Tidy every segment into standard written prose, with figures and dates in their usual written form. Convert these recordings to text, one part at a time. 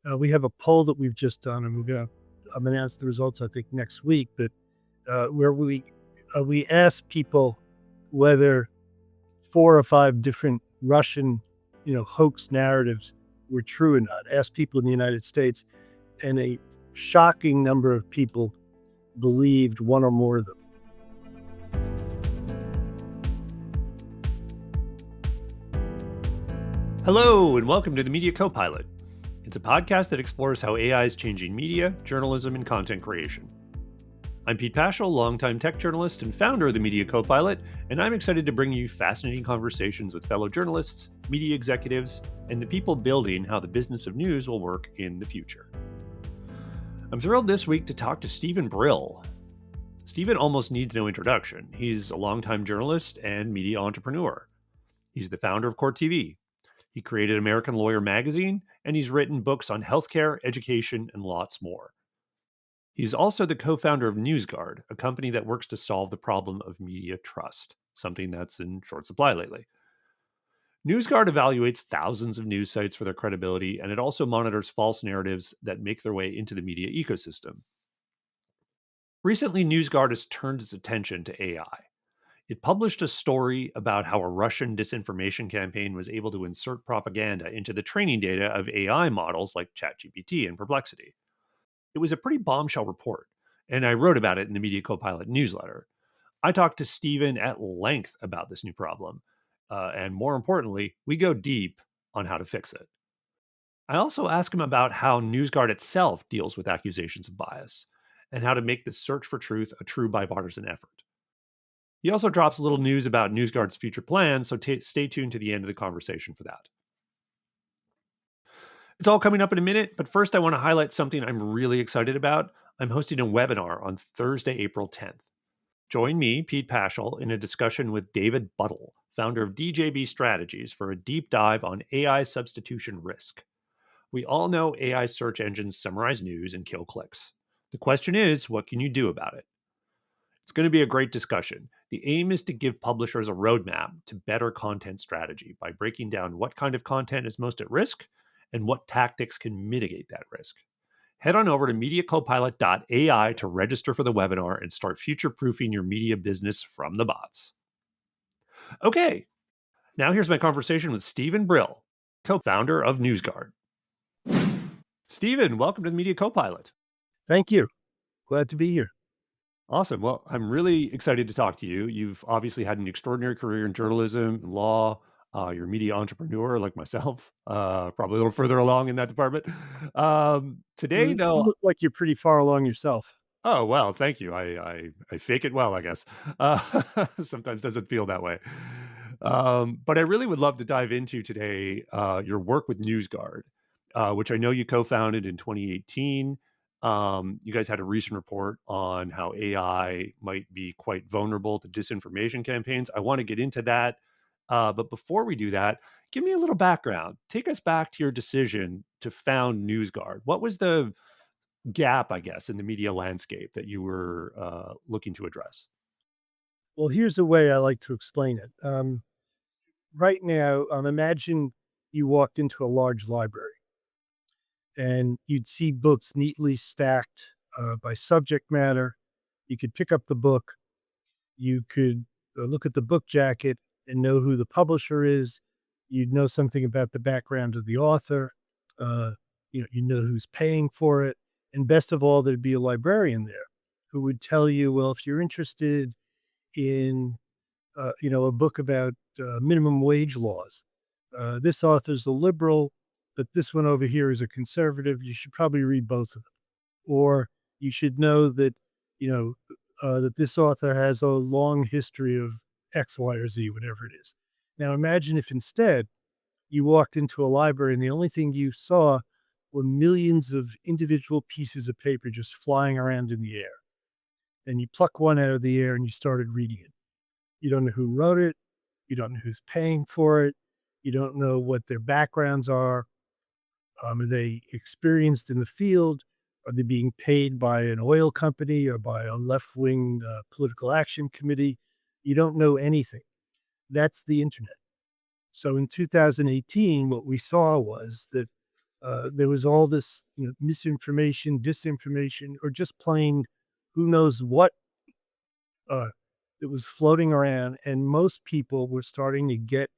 We have a poll that we've just done, and we're going to announce the results, I think, next week. But where we asked people whether 4 or 5 different Russian, hoax narratives were true or not. Asked people in the United States, and a shocking number of people believed one or more of them. Hello, and welcome to the Media Copilot. It's a podcast that explores how AI is changing media, journalism, and content creation. I'm Pete Paschal, longtime tech journalist and founder of the Media Copilot, and I'm excited to bring you fascinating conversations with fellow journalists, media executives, and the people building how the business of news will work in the future. I'm thrilled this week to talk to Steven Brill. Steven almost needs no introduction. He's a longtime journalist and media entrepreneur. He's the founder of Court TV. He created American Lawyer magazine, and he's written books on healthcare, education, and lots more. He's also the co-founder of NewsGuard, a company that works to solve the problem of media trust, something that's in short supply lately. NewsGuard evaluates thousands of news sites for their credibility, and it also monitors false narratives that make their way into the media ecosystem. Recently, NewsGuard has turned its attention to AI. It published a story about how a Russian disinformation campaign was able to insert propaganda into the training data of AI models like ChatGPT and Perplexity. It was a pretty bombshell report, and I wrote about it in the Media Copilot newsletter. I talked to Steven at length about this new problem, and more importantly, we go deep on how to fix it. I also ask him about how NewsGuard itself deals with accusations of bias, and how to make the search for truth a true bipartisan effort. He also drops a little news about NewsGuard's future plans, so stay tuned to the end of the conversation for that. It's all coming up in a minute, but first I want to highlight something I'm really excited about. I'm hosting a webinar on Thursday, April 10th. Join me, Pete Paschal, in a discussion with David Buttle, founder of DJB Strategies, for a deep dive on AI substitution risk. We all know AI search engines summarize news and kill clicks. The question is, what can you do about it? It's going to be a great discussion. The aim is to give publishers a roadmap to better content strategy by breaking down what kind of content is most at risk and what tactics can mitigate that risk. Head on over to MediaCopilot.ai to register for the webinar and start future-proofing your media business from the bots. Okay, now here's my conversation with Steven Brill, co-founder of NewsGuard. Steven, welcome to the Media Copilot. Thank you. Glad to be here. Awesome. Well, I'm really excited to talk to you. You've obviously had an extraordinary career in journalism, law. You're a media entrepreneur like myself, probably a little further along in that department. Today, You though, look like you're pretty far along yourself. oh, well, thank you. I fake it well, I guess. Sometimes doesn't feel that way. But I really would love to dive into today your work with NewsGuard, which I know you co-founded in 2018. You guys had a recent report on how AI might be quite vulnerable to disinformation campaigns. I want to get into that. But before we do that, give me a little background. Take us back to your decision to found NewsGuard. What was the gap, I guess, in the media landscape that you were looking to address? Well, here's the way I like to explain it. Right now, imagine you walked into a large library and you'd see books neatly stacked by subject matter. You could pick up the book. You could look at the book jacket and know who the publisher is. You'd know something about the background of the author. Uh, you know who's paying for it. And best of all, there'd be a librarian there who would tell you, well, if you're interested in, a book about minimum wage laws, this author's a liberal, but this one over here is a conservative. You should probably read both of them. Or you should know that, that this author has a long history of X, Y, or Z, whatever it is. Now, imagine if instead you walked into a library and the only thing you saw were millions of individual pieces of paper just flying around in the air. And you pluck one out of the air and you started reading it. You don't know who wrote it. You don't know who's paying for it. You don't know what their backgrounds are. Are they experienced in the field? Are they being paid by an oil company or by a left-wing political action committee? You don't know anything. That's the internet. So in 2018, what we saw was that there was all this, misinformation, disinformation, or just plain who knows what uh, that was floating around, and most people were starting to get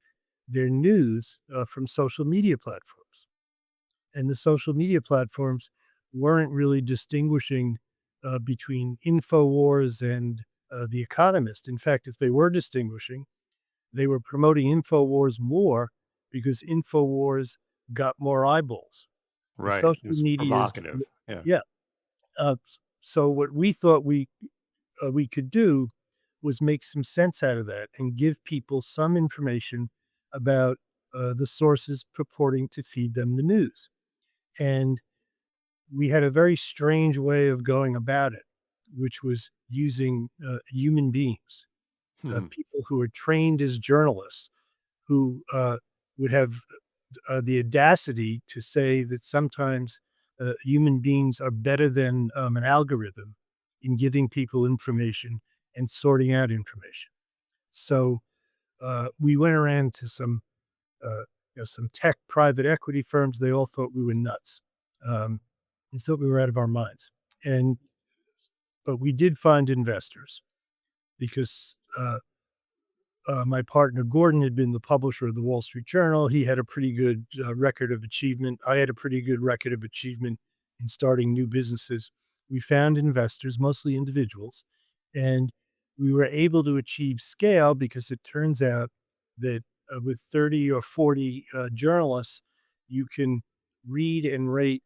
their news from social media platforms. And the social media platforms weren't really distinguishing between Infowars and The Economist. In fact, if they were distinguishing, they were promoting Infowars more because Infowars got more eyeballs. The Right. social It was medias, provocative. Yeah. yeah. So what we thought we could do was make some sense out of that and give people some information about the sources purporting to feed them the news. And we had a very strange way of going about it, which was using human beings, Hmm. people who are trained as journalists, who would have the audacity to say that sometimes human beings are better than an algorithm in giving people information and sorting out information. So we went around to uh, some tech private equity firms. They all thought we were nuts. Um, they thought we were out of our minds. And but we did find investors because my partner Gordon had been the publisher of the Wall Street Journal. He had a pretty good record of achievement. I had a pretty good record of achievement in starting new businesses. We found investors, mostly individuals, and we were able to achieve scale because it turns out that with 30 or 40 journalists, you can read and rate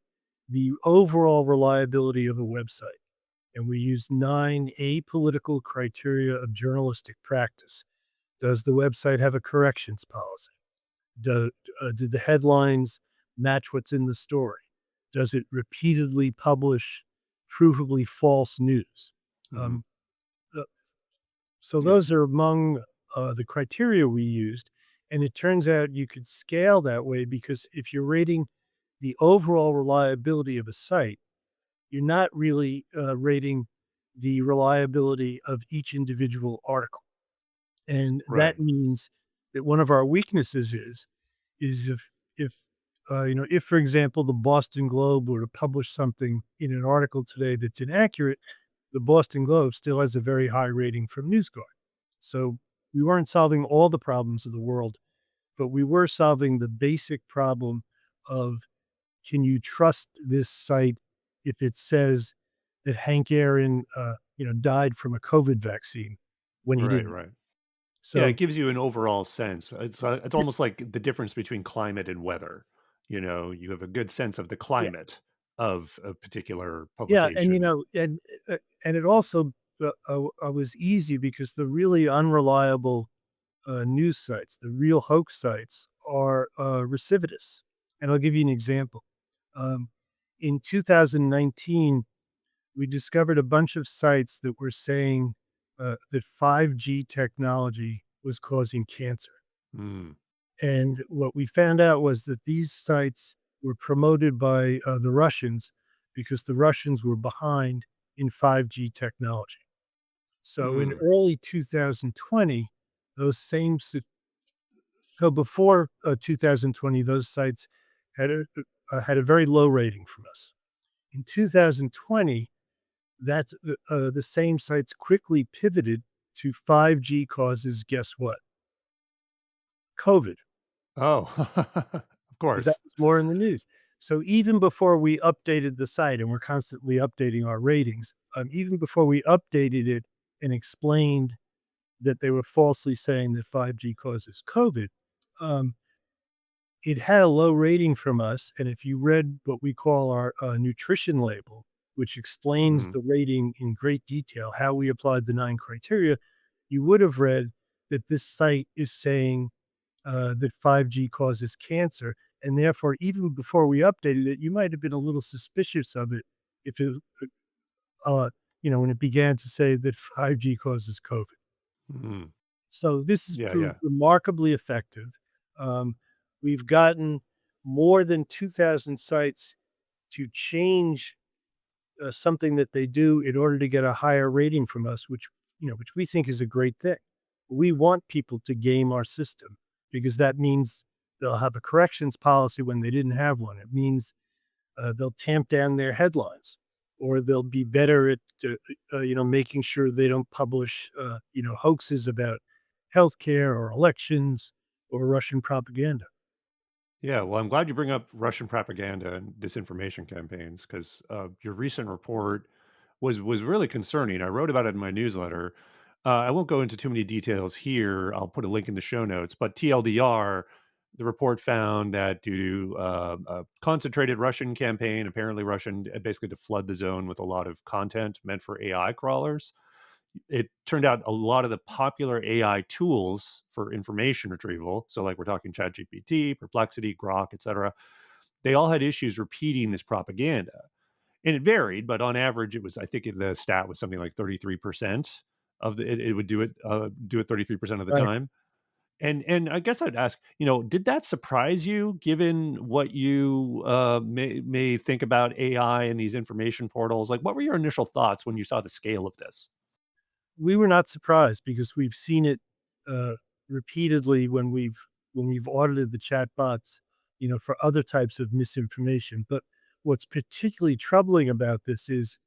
the overall reliability of a website. And we use 9 apolitical criteria of journalistic practice. Does the website have a corrections policy? Did the headlines match what's in the story? Does it repeatedly publish provably false news? Hmm. Um, uh, so Yeah. those are among the criteria we used. And it turns out you could scale that way because if you're rating the overall reliability of a site, you're not really rating the reliability of each individual article. And Right. that means that one of our weaknesses is if if for example the Boston Globe were to publish something in an article today that's inaccurate, the Boston Globe still has a very high rating from NewsGuard. So we weren't solving all the problems of the world, but we were solving the basic problem of can you trust this site if it says that Hank Aaron died from a COVID vaccine when he Right. didn't. Right. Yeah, it So gives you an overall sense. It's almost like the difference between climate and weather. You have a good sense of the yeah. climate of a particular Yeah, and, publication. it also, was easy because the really unreliable, news sites, the real hoax sites are, recidivists, and I'll give you an example. Um, in 2019, we discovered a bunch of sites that were saying, that 5G technology was causing cancer. Mm, And what we found out was that these sites were promoted by the Russians because the Russians were behind in 5G technology. So in mm, early 2020, those same so before 2020, those sites had a very low rating from us. In 2020, that's the same sites quickly pivoted to 5G causes. Guess what? COVID. oh, of 'Cause that course. was more in the news. So even before we updated the site, and we're constantly updating our ratings, even before we updated it and explained that they were falsely saying that 5G causes COVID, um, it had a low rating from us, and if you read what we call our, nutrition label, which explains Mhm. the rating in great detail, how we applied the 9 criteria, you would have read that this site is saying that 5G causes cancer. And therefore, even before we updated it, you might have been a little suspicious of it if it, when it began to say that 5G causes COVID. Mhm. So this has Yeah, proved yeah. remarkably effective. Um, we've gotten more than 2,000 sites to change something that they do in order to get a higher rating from us, which we think is a great thing. We want people to game our system because that means They'll have a corrections policy when they didn't have one. It means they'll tamp down their headlines, or they'll be better at making sure they don't publish hoaxes about healthcare or elections or Russian propaganda. Yeah, well, I'm glad you bring up Russian propaganda and disinformation campaigns because your recent report was really concerning. I wrote about it in my newsletter. I won't go into too many details here. I'll put a link in the show notes. But TLDR, the report found that due to a concentrated Russian campaign, apparently Russian, basically to flood the zone with a lot of content meant for AI crawlers, it turned out a lot of the popular AI tools for information retrieval, so like we're talking ChatGPT, Perplexity, Grok, etc., they all had issues repeating this propaganda. And it varied, but on average, it was, I think the stat was something like 33% of it would do it 33% of the Right. time. And I guess I'd ask, did that surprise you given what you may think about AI and these information portals? Like, what were your initial thoughts when you saw the scale of this? We were not surprised because we've seen it uh, repeatedly when we've audited the chatbots, for other types of misinformation. But what's particularly troubling about this is,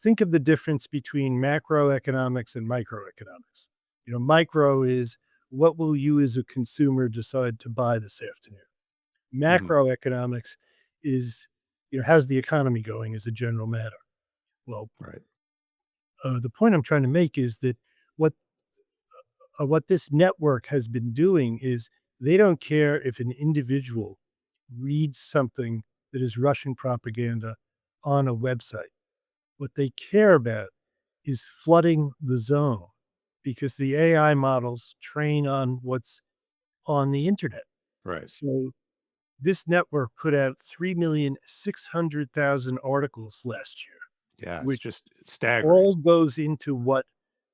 think of the difference between macroeconomics and microeconomics. Micro is what will you as a consumer decide to buy this afternoon. Hmm. Macroeconomics is, how's the economy going as a general matter. Well, Right. the point I'm trying to make is that what what this network has been doing is they don't care if an individual reads something that is Russian propaganda on a website. What they care about is flooding the zone because the AI models train on what's on the internet. Right. So this network put out 3,600,000 articles last year, Yeah, it's which just staggering. all goes into what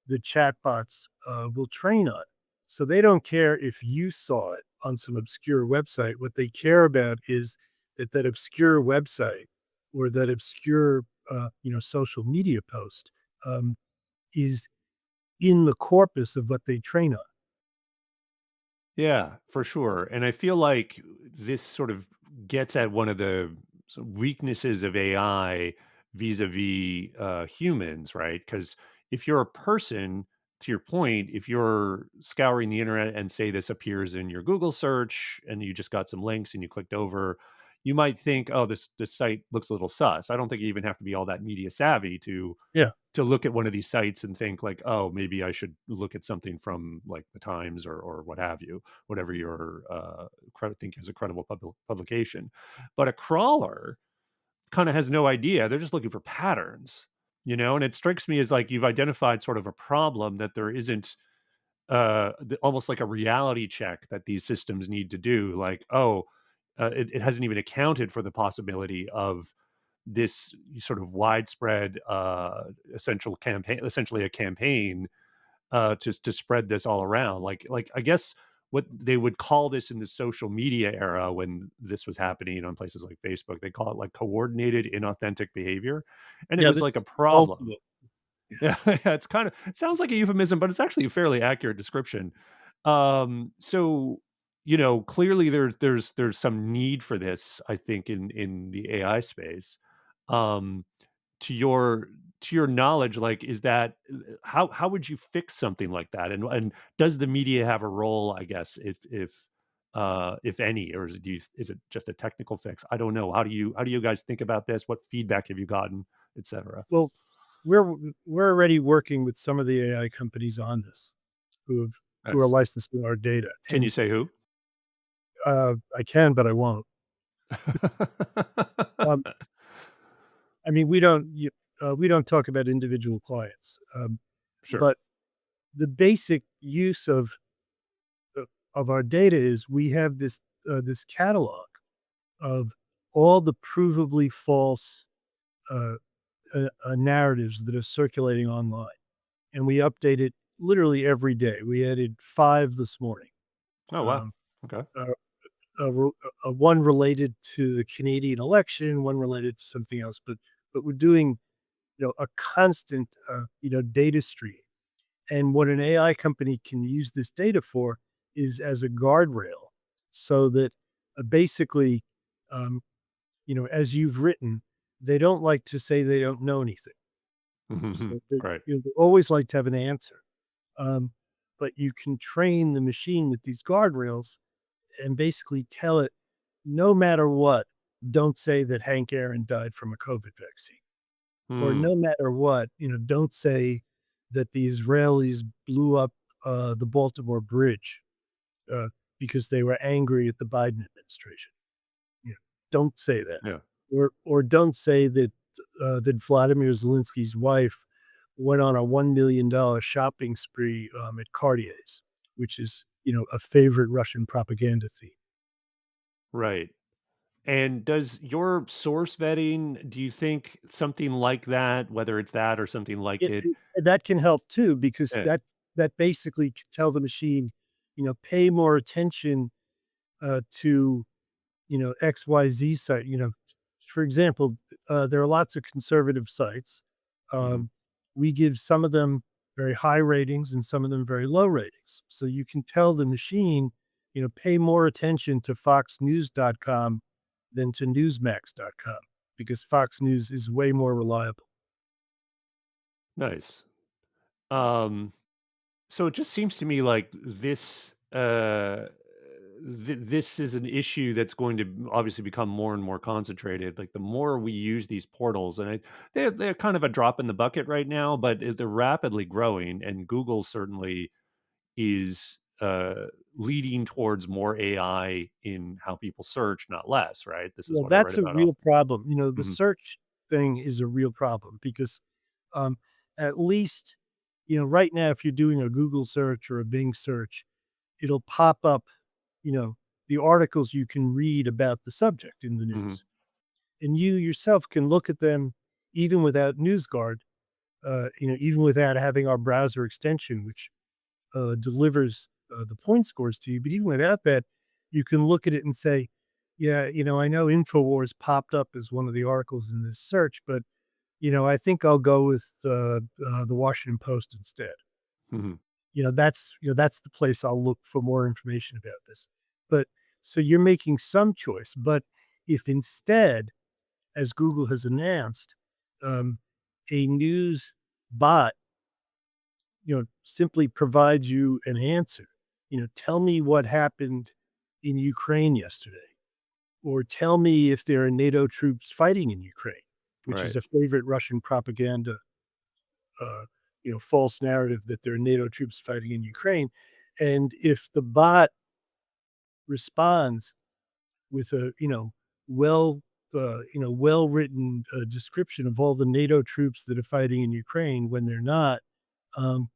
the chatbots will train on. So they don't care if you saw it on some obscure website. What they care about is that that obscure website or that obscure, social media post um, is in the corpus of what they train on. Yeah, for sure. And I feel like this sort of gets at one of the weaknesses of AI vis-a-vis humans, right? Because if you're a person, to your point, if you're scouring the internet and say this appears in your Google search and you just got some links and you clicked over, you might think, oh, this site looks a little sus. I don't think you even have to be all that media savvy Yeah. to look at one of these sites and think like, "Oh, maybe I should look at something from like the Times or what have you, whatever your think is a credible publication." But a crawler kind of has no idea. They're just looking for patterns, And it strikes me as like you've identified sort of a problem that there isn't almost like a reality check that these systems need to do. Like, oh, it hasn't even accounted for the possibility of this sort of widespread essentially a campaign to spread this all around. Like I guess what they would call this in the social media era when this was happening on places like Facebook, they call it like coordinated inauthentic behavior, and it Yeah. was like a That's problem. ultimate. Yeah. Yeah, yeah, it sounds like a euphemism, but it's actually a fairly accurate description. So, clearly there's some need for this, I think, in the AI space. Um, to your to your knowledge, like, is that how would you fix something like that? And does the media have a role, I guess, if any, or is it just a technical fix? I don't know. How do you guys think about this? What feedback have you gotten, etc.? Well, we're we're already working with some of the AI companies on this who are Yes. licensing our data, Can you and say who? I can, but I won't. Um, I mean, we don't talk about individual clients, Sure. but the basic use of our data is we have this catalog of all the provably false narratives that are circulating online, and we update it literally every day. We added 5 this morning. Oh, wow. Um, Okay. uh, one related to the Canadian election, one related to something else, but we're doing a constant data stream. And what an AI company can use this data for is as a guardrail. so that basically, um, as you've written, they don't like to say they don't know anything. So that Right. they always like to have an answer. Um, but you can train the machine with these guardrails and basically tell it, no matter what, don't say that Hank Aaron died from a COVID vaccine. Or Hmm. no matter what, don't say that the Israelis blew up the Baltimore Bridge uh, because they were angry at the Biden administration. You know, don't say that. Yeah. Or don't say that Vladimir Zelensky's wife went on a $1 million shopping spree at Cartier's, which is a favorite Russian propaganda theme. Right. And does your source vetting, do you think something like that, whether it's that or something like it? That can help too because Yeah. that basically can tell the machine, pay more attention to XYZ site. For example, there are lots of conservative sites. Mhm. Um, we give some of them very high ratings and some of them very low ratings. So you can tell the machine, pay more attention to foxnews.com than to newsmax.com because Fox News is way more reliable. Nice. Um, so it just seems to me like this is an issue that's going to obviously become more and more concentrated. Like the more we use these portals, and they're kind of a drop in the bucket right now, but they're rapidly growing, and Google certainly is leading towards more AI in how people search, not less. Right? This is Well, what I read that's a about real often. problem. The Mhm. search thing is a real problem because um, at least, right now, if you're doing a Google search or a Bing search, it'll pop up, you know, the articles you can read about the subject in the Mhm. news. And you yourself can look at them even without NewsGuard, even without having our browser extension, which delivers the point scores to you. But even without that, you can look at it and say, yeah, I know InfoWars popped up as one of the articles in this search, but I think I'll go with the Washington Post instead. Mhm. That's the place I'll look for more information about this. But so you're making some choice, but if instead, as Google has announced, um, a news bot, simply provides you an answer, tell me what happened in Ukraine yesterday, or tell me if there are NATO troops fighting in Ukraine, which is Right. a favorite Russian propaganda uh, false narrative that there are NATO troops fighting in Ukraine. And if the bot responds with a, well, well written description of all the NATO troops that are fighting in Ukraine when they're not, um,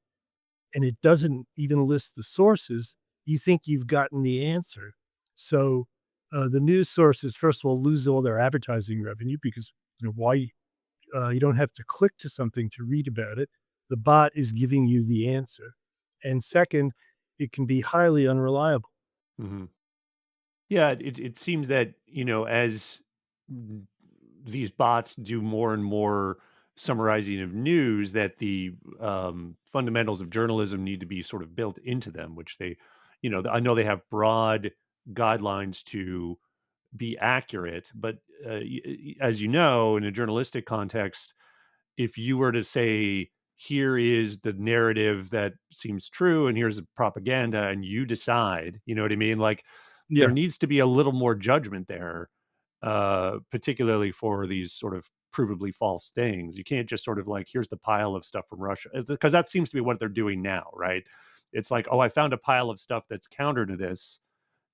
and it doesn't even list the sources, you think you've gotten the answer. So the news sources, first of all, lose all their advertising revenue because why you don't have to click to something to read about it. The bot is giving you the answer. And second, it can be highly unreliable. Mhm. Yeah, it seems that, as n- these bots do more and more summarizing of news, that the fundamentals of journalism need to be sort of built into them, which I know they have broad guidelines to be accurate, but as you know, in a journalistic context, if you were to say, here is the narrative that seems true and here's the propaganda and you decide, you know what I mean? Like there Yeah. needs to be a little more judgment there, particularly for these sort of provably false things. You can't just sort of like, here's the pile of stuff from Russia, because that seems to be what they're doing now, right? It's like, oh, I found a pile of stuff that's counter to this.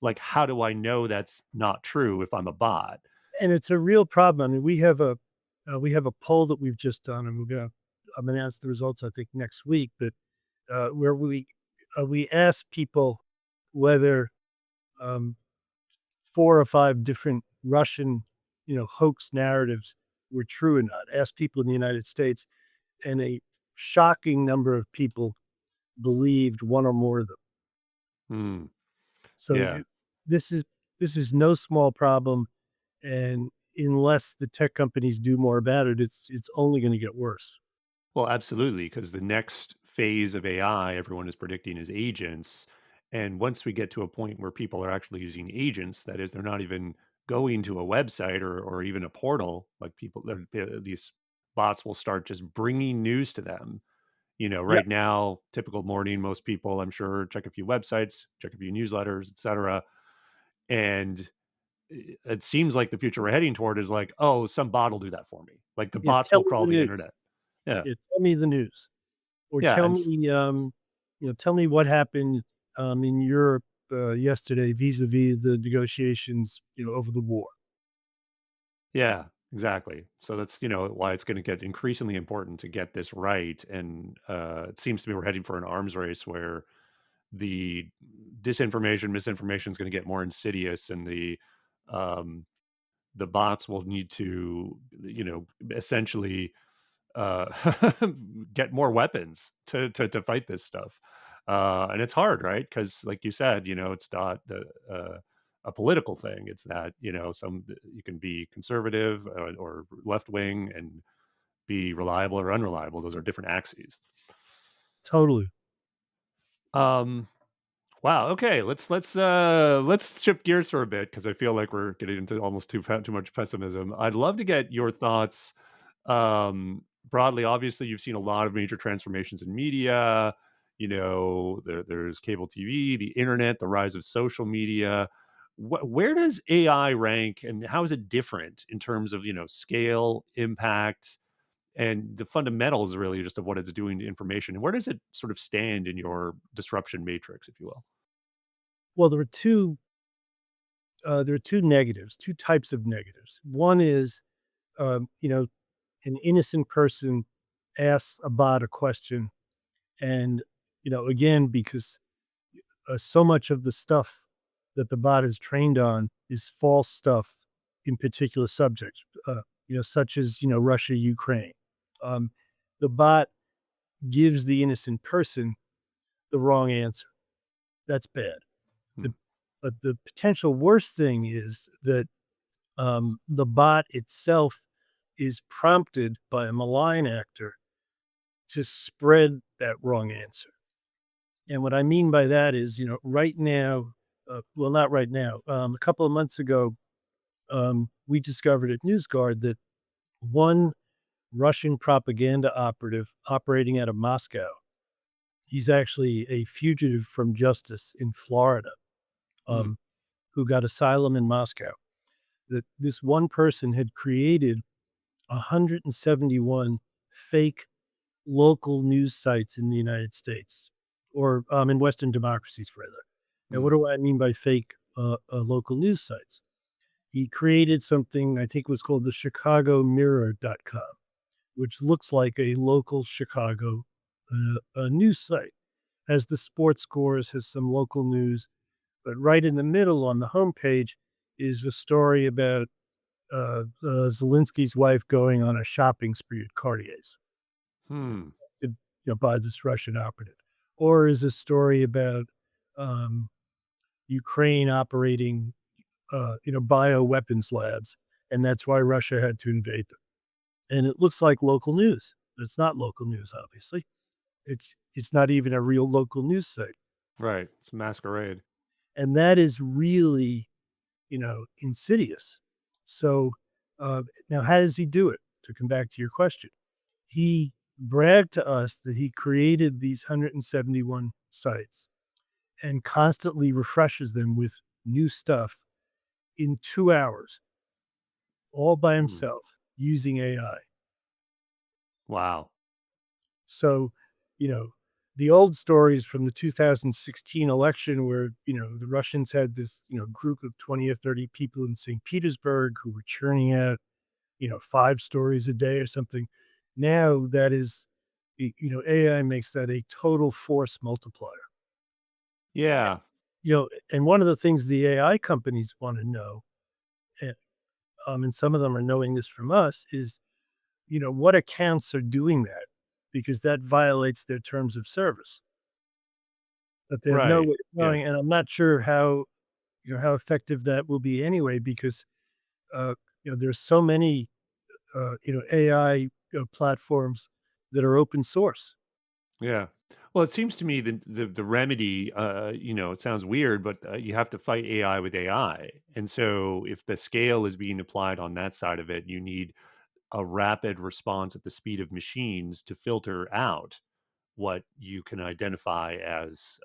Like, how do I know that's not true if I'm a bot? And it's a real problem. I mean, we have a poll that we've just done, and we're gonna announce the results I think next week. But where we ask people whether um, 4 or 5 different Russian, hoax narratives were true or not. Ask people in the United States, and a shocking number of people believed one or more of them. Hmm. So Yeah. this is this is no small problem, and unless the tech companies do more about it, it's only going to get worse. Well, absolutely, because the next phase of AI everyone is predicting is agents, And once we get to a point where people are actually using agents, that is, they're not even going to a website or even a portal, like these bots will start just bringing news to them. Yep. Right now, typical morning, most people, I'm sure, check a few websites, check a few newsletters, etc. And it seems like the future we're heading toward is like, oh, some bot will do that for me. Like the Yeah. bots Tell will me crawl the the news. internet. Yeah, Yeah. Tell me the news. Or yeah, tell me, tell me what happened in Europe yesterday vis-a-vis the negotiations, over the war. yeah, exactly. So that's why it's going to get increasingly important to get this right. And it seems to me we're heading for an arms race where the disinformation, misinformation is going to get more insidious, and um, the bots will need to, essentially uh, get more weapons to fight this stuff. And it's hard, right? Because, like you said, it's not a political thing. It's that you can be conservative or left wing and be reliable or unreliable. Those are different axes. Totally. Um, Wow. Okay. Let's shift gears for a bit because I feel like we're getting into almost too much pessimism. I'd love to get your thoughts broadly. Obviously, you've seen a lot of major transformations in media. There's cable TV, the internet, the rise of social media. Where does AI rank, and how is it different in terms of scale, impact, and the fundamentals really just of what it's doing to information? And where does it sort of stand in your disruption matrix, if you will? Well, there are two negatives, two types of negatives. One is, um, you know, an innocent person asks a bot a question, and again, because so much of the stuff that the bot is trained on is false stuff in particular subjects, such as Russia, Ukraine. Um, the bot gives the innocent person the wrong answer. That's bad. Hmm. The But the potential worst thing is that the bot itself is prompted by a malign actor to spread that wrong answer. And what I mean by that is, right now, well, not right now, a couple of months ago, we discovered at NewsGuard that one Russian propaganda operative operating out of Moscow, he's actually a fugitive from justice in Florida, Hmm. um, who got asylum in Moscow. That this one person had created 171 fake local news sites in the United States, or in Western democracies, rather. Now, Hmm. what do I mean by fake local news sites? He created something I think was called the ChicagoMirror.com, which looks like a local Chicago news site. Has the sports scores, has some local news, but right in the middle on the homepage is a story about Zelensky's wife going on a shopping spree at Cartier's Hmm. by this Russian operative, or is a story about um, Ukraine operating, bioweapons labs, and that's why Russia had to invade them. And it looks like local news, but it's not local news. Obviously, it's not even a real local news site, Right. It's masquerade. and that is really insidious. So now, how does he do it? To come back to your question, he bragged to us that he created these 171 sites and constantly refreshes them with new stuff in 2 hours, all by Hmm. himself using AI. Wow. So, you know, the old stories from the 2016 election where, the Russians had this, group of 20 or 30 people in St. Petersburg who were churning out, 5 stories a day or something. Now that is, AI makes that a total force multiplier. Yeah. And one of the things the AI companies want to know, and, and some of them are knowing this from us, is what accounts are doing that, because that violates their terms of service. But they have no Right. way of Yeah. knowing, and I'm not sure how effective that will be anyway, because uh, there's so many AI platforms that are open source. Yeah. Well, it seems to me the remedy, it sounds weird, but you have to fight AI with AI. And so if the scale is being applied on that side of it, you need a rapid response at the speed of machines to filter out what you can identify as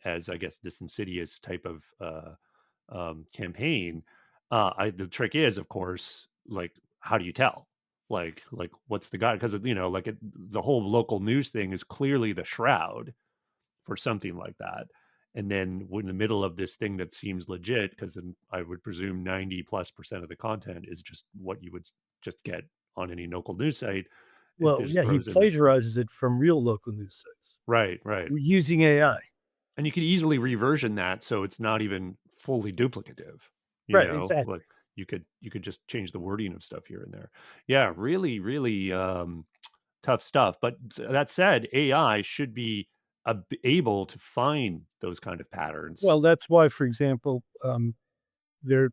I guess this insidious type of campaign. The trick is, of course, like how do you tell? Like what's the guide? Because the whole local news thing is clearly the shroud for something like that. And then when in the middle of this thing that seems legit, because then I would presume 90+% of the content is just what you would just get on any local news site. It Well, just yeah, he throws in this. plagiarizes it from real local news sites Right, right. using AI. And you could easily reversion that so it's not even fully duplicative, Right, like exactly. you could just change the wording of stuff here and there. Yeah, really, really tough stuff. But that said, AI should be able to find those kind of patterns. Well, that's why, for example, there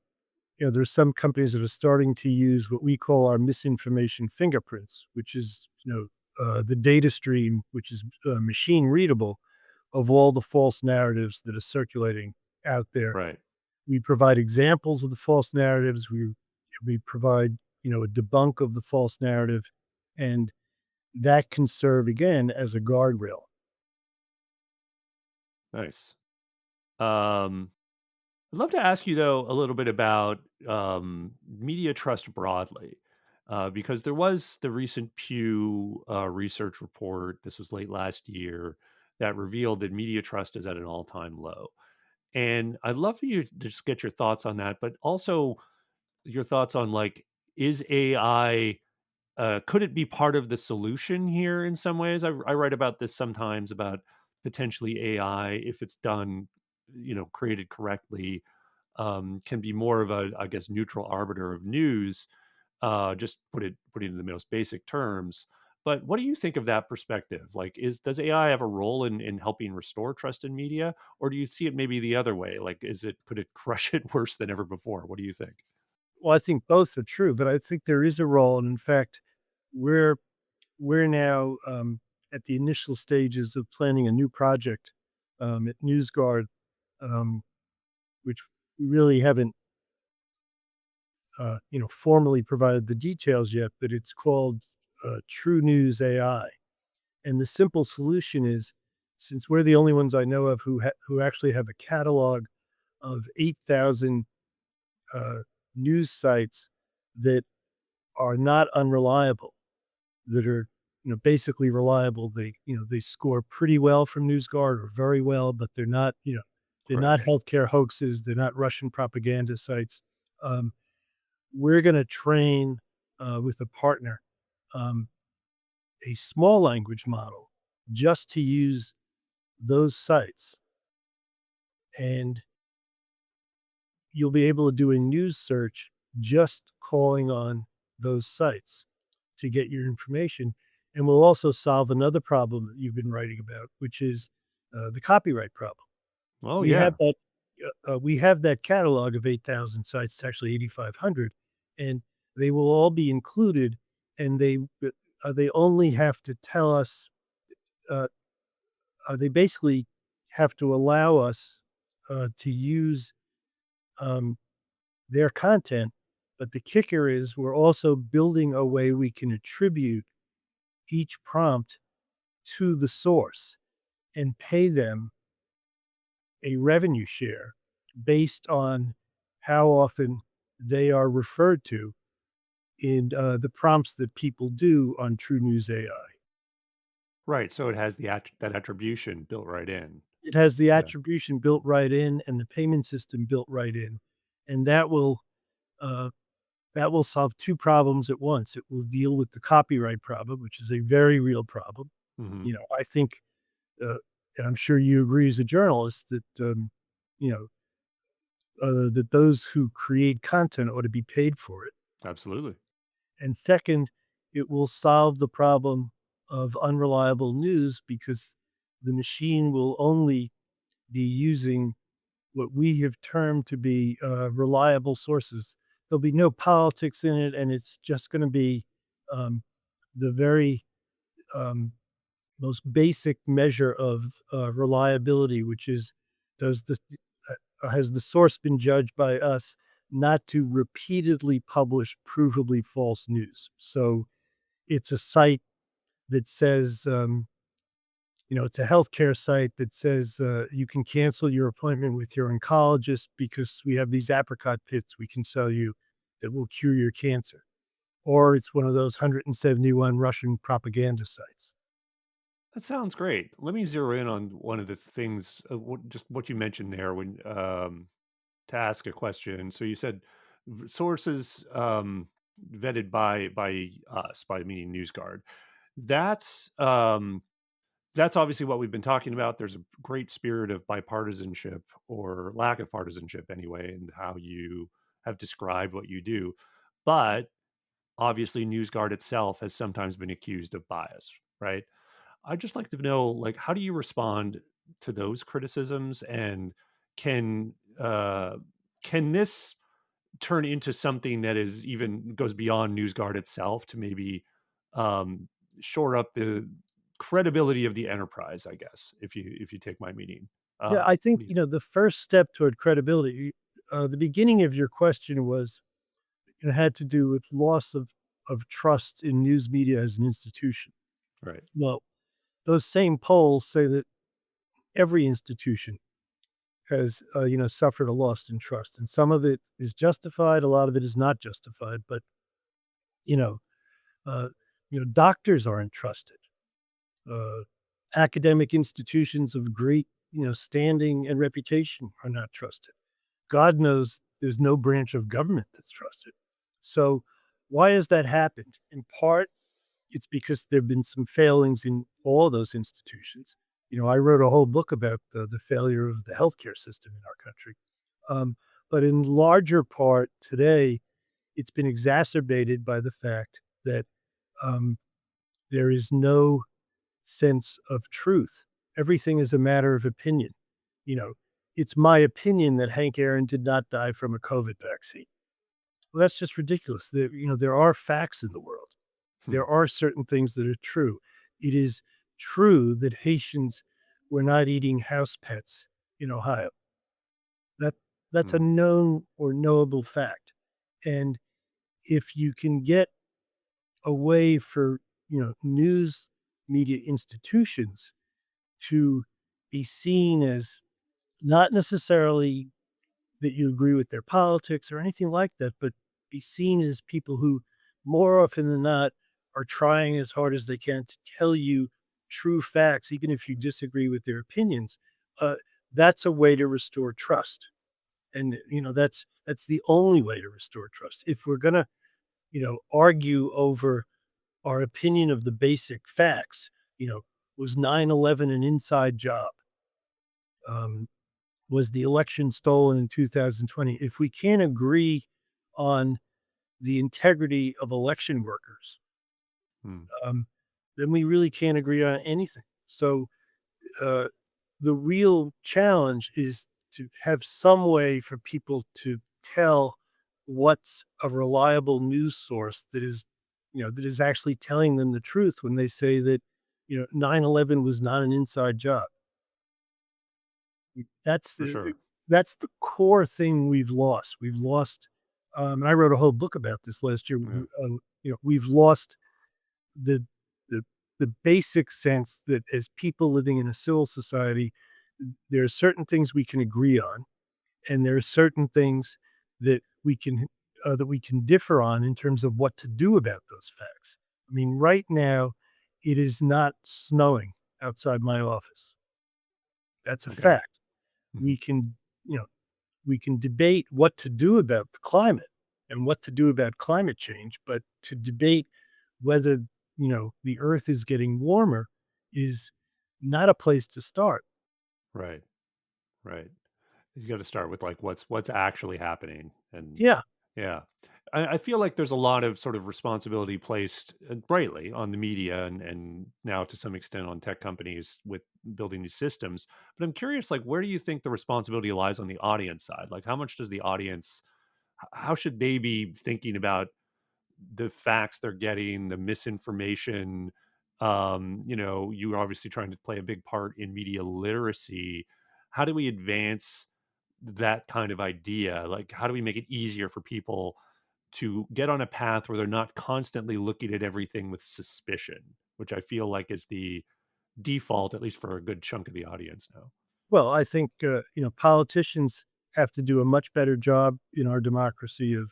there's some companies that are starting to use what we call our misinformation fingerprints, which is, the data stream, which is, machine readable of all the false narratives that are circulating out there. Right. We provide examples of the false narratives. We provide, a debunk of the false narrative, and that can serve again as a guardrail. Nice. Um, I'd love to ask you though a little bit about media trust broadly, because there was the recent Pew research report. This was late last year that revealed that media trust is at an all-time low. And I'd love for you to just get your thoughts on that, but also your thoughts on like, is AI could it be part of the solution here in some ways? I write about this sometimes about potentially AI, if it's done, created correctly, can be more of a, I guess, neutral arbiter of news. Just put it in the most basic terms. But what do you think of that perspective? Like, does AI have a role in helping restore trust in media, or do you see it maybe the other way? Like, could it crush it worse than ever before? What do you think? Well, I think both are true, but I think there is a role, and in fact, we're we're now at the initial stages of planning a new project at NewsGuard, um, which we really haven't, formally provided the details yet, but it's called True News AI. And the simple solution is, since we're the only ones I know of who actually have a catalog of 8,000 uh, news sites that are not unreliable, that are, basically reliable. They score pretty well from NewsGuard or very well, but they're Right. not healthcare hoaxes. They're not Russian propaganda sites. Um, we're going to train with a partner um, a small language model just to use those sites, and you'll be able to do a news search just calling on those sites to get your information. And we'll also solve another problem that you've been writing about, which is the copyright problem. Oh We have yeah. that catalog of 8,000 sites. It's actually 8,500, and they will all be included. And they only have to tell us. Uh, they basically have to allow us to use um, their content. But the kicker is we're also building a way we can attribute each prompt to the source and pay them a revenue share based on how often they are referred to in the prompts that people do on True News AI. Right. So it has that attribution built right in. It has the Yeah. attribution built right in and the payment system built right in, and uh, that will solve two problems at once. It will deal with the copyright problem, which is a very real problem. Hmm. I think, uh, and I'm sure you agree as a journalist that you know that those who create content ought to be paid for it. Absolutely. And second, it will solve the problem of unreliable news because the machine will only be using what we have termed to be reliable sources. There'll be no politics in it, and it's just going to be um, the very um, most basic measure of reliability, which is does the has the source been judged by us not to repeatedly publish provably false news? So it's a site that says, it's a healthcare site that says you can cancel your appointment with your oncologist because we have these apricot pits we can sell you that will cure your cancer. Or it's one of those 171 Russian propaganda sites. That sounds great. Let me zero in on one of the things, just what you mentioned there when to ask a question. So you said sources vetted by us, by meaning NewsGuard. That's um, that's obviously what we've been talking about. There's a great spirit of bipartisanship or lack of partisanship, anyway, in how you have described what you do. But obviously, NewsGuard itself has sometimes been accused of bias, right? I'd just like to know, like, how do you respond to those criticisms, and can uh, can this turn into something that is even goes beyond NewsGuard itself to maybe um, shore up the credibility of the enterprise? I guess if you take my meaning, Yeah, I what think, do you? the first step toward credibility, the beginning of your question was it had to do with loss of trust in news media as an institution. Right. Well, those same polls say that every institution has, suffered a loss in trust, and some of it is justified, a lot of it is not justified, but, you know, uh, doctors aren't trusted. Uh, Academic institutions of great, standing and reputation are not trusted. God knows there's no branch of government that's trusted. So why has that happened? In part, it's because there've been some failings in all those institutions. I wrote a whole book about the failure of the healthcare system in our country. Um, but in larger part today, it's been exacerbated by the fact that um, there is no sense of truth. Everything is a matter of opinion. You know, it's my opinion that Hank Aaron did not die from a COVID vaccine. Well, that's just ridiculous. There are facts in the world. Hmm. There are certain things that are true. It is true that Haitians were not eating house pets in Ohio. That that's a Hmm. known or knowable fact. And if you can get a way for, news media institutions to be seen as not necessarily that you agree with their politics or anything like that, but be seen as people who more often than not are trying as hard as they can to tell you true facts, even if you disagree with their opinions. Uh, that's a way to restore trust. And that's the only way to restore trust. If we're gonna, argue over our opinion of the basic facts, you know, was 9/11 an inside job? Um, was the election stolen in 2020? If we can't agree on the integrity of election workers, Hmm. um, then we really can't agree on anything. So uh, the real challenge is to have some way for people to tell what's a reliable news source that is actually telling them the truth when they say that 9/11 was not an inside job. That's For the sure. that's the core thing we've lost. We've lost, and I wrote a whole book about this last year. Yeah. We've lost the the the basic sense that as people living in a civil society, there are certain things we can agree on, and there are certain things that we can differ on in terms of what to do about those facts. I mean, right now, it is not snowing outside my office. That's a Okay. fact. We can, you know, we can debate what to do about the climate and what to do about climate change, but to debate whether, the earth is getting warmer is not a place to start. Right. Right. You got to start with like what's actually happening, and Yeah. yeah, I feel like there's a lot of sort of responsibility placed rightly on the media and now to some extent on tech companies with building these systems. But I'm curious, like, where do you think the responsibility lies on the audience side? Like, how much does the audience, how should they be thinking about the facts they're getting, the misinformation, You are obviously trying to play a big part in media literacy. How do we advance that kind of idea? Like, how do we make it easier for people to get on a path where they're not constantly looking at everything with suspicion, which I feel like is the default, at least for a good chunk of the audience now. Well, I think, politicians have to do a much better job in our democracy of,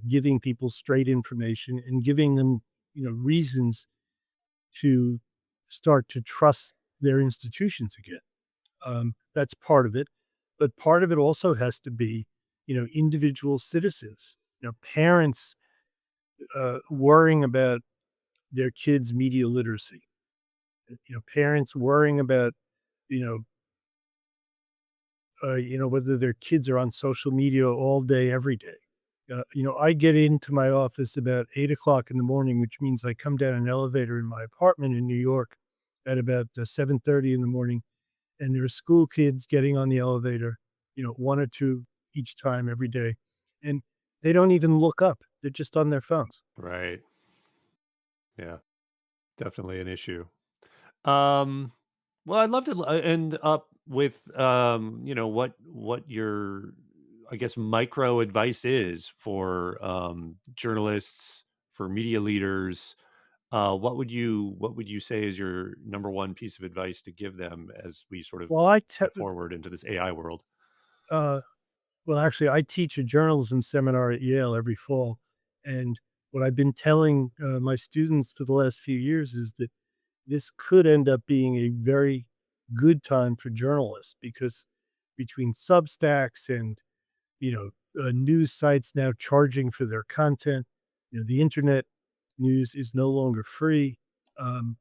giving people straight information and giving them, reasons to start to trust their institutions again. That's part of it. But part of it also has to be, individual citizens, parents worrying about their kids' media literacy, parents worrying about, you know, whether their kids are on social media all day, every day. I get into my office about 8 o'clock in the morning, which means I come down an elevator in my apartment in New York at about 7:30 in the morning, and there are school kids getting on the elevator, one or two each time every day, and they don't even look up. They're just on their phones. Right. Yeah. Definitely an issue. Um, well, I'd love to end up with what your, I guess, micro advice is for journalists, for media leaders. What would you say is your number one piece of advice to give them as we sort of Well, step forward into this AI world? uh, well, actually, I teach a journalism seminar at Yale every fall, and what I've been telling my students for the last few years is that this could end up being a very good time for journalists because between Substacks and news sites now charging for their content, the internet news is no longer free. Um,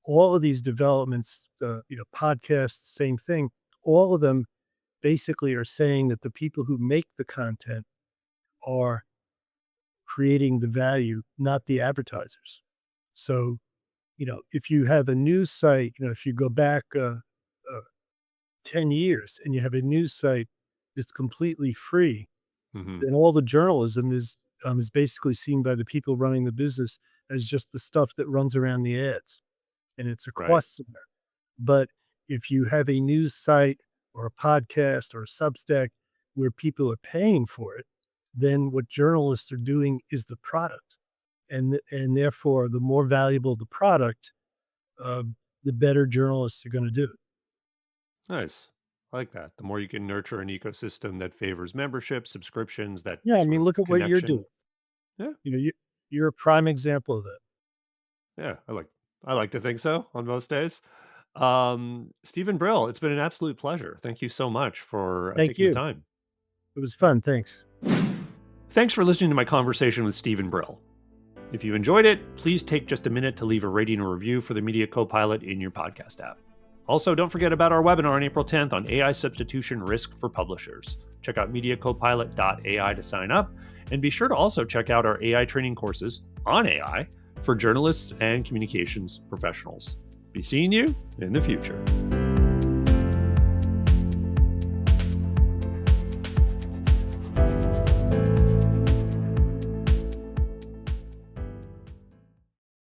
all of these developments, podcasts, same thing. All of them basically are saying that the people who make the content are creating the value, not the advertisers. So, if you have a news site, if you go back 10 years and you have a news site that's completely free, Hmm. then all the journalism is basically seen by the people running the business as just the stuff that runs around the ads, and it's a Right. cost center. But if you have a news site or a podcast or a Substack where people are paying for it, then what journalists are doing is the product, and therefore, the more valuable the product, the better journalists are going to do. Nice. I like that. The more you can nurture an ecosystem that favors membership, subscriptions, that Yeah, I sort mean, of look at what you're doing. connection. Yeah. You're a prime example of that. Yeah, I like to think so on most days. Stephen Brill, it's been an absolute pleasure. Thank you so much for Thank taking the you. time. It was fun. Thanks. Thanks for listening to my conversation with Stephen Brill. If you enjoyed it, please take just a minute to leave a rating or review for the Media Copilot in your podcast app. Also, don't forget about our webinar on April 10th on AI substitution risk for publishers. Check out mediacopilot.ai to sign up, and be sure to also check out our AI training courses on AI for journalists and communications professionals. Be seeing you in the future.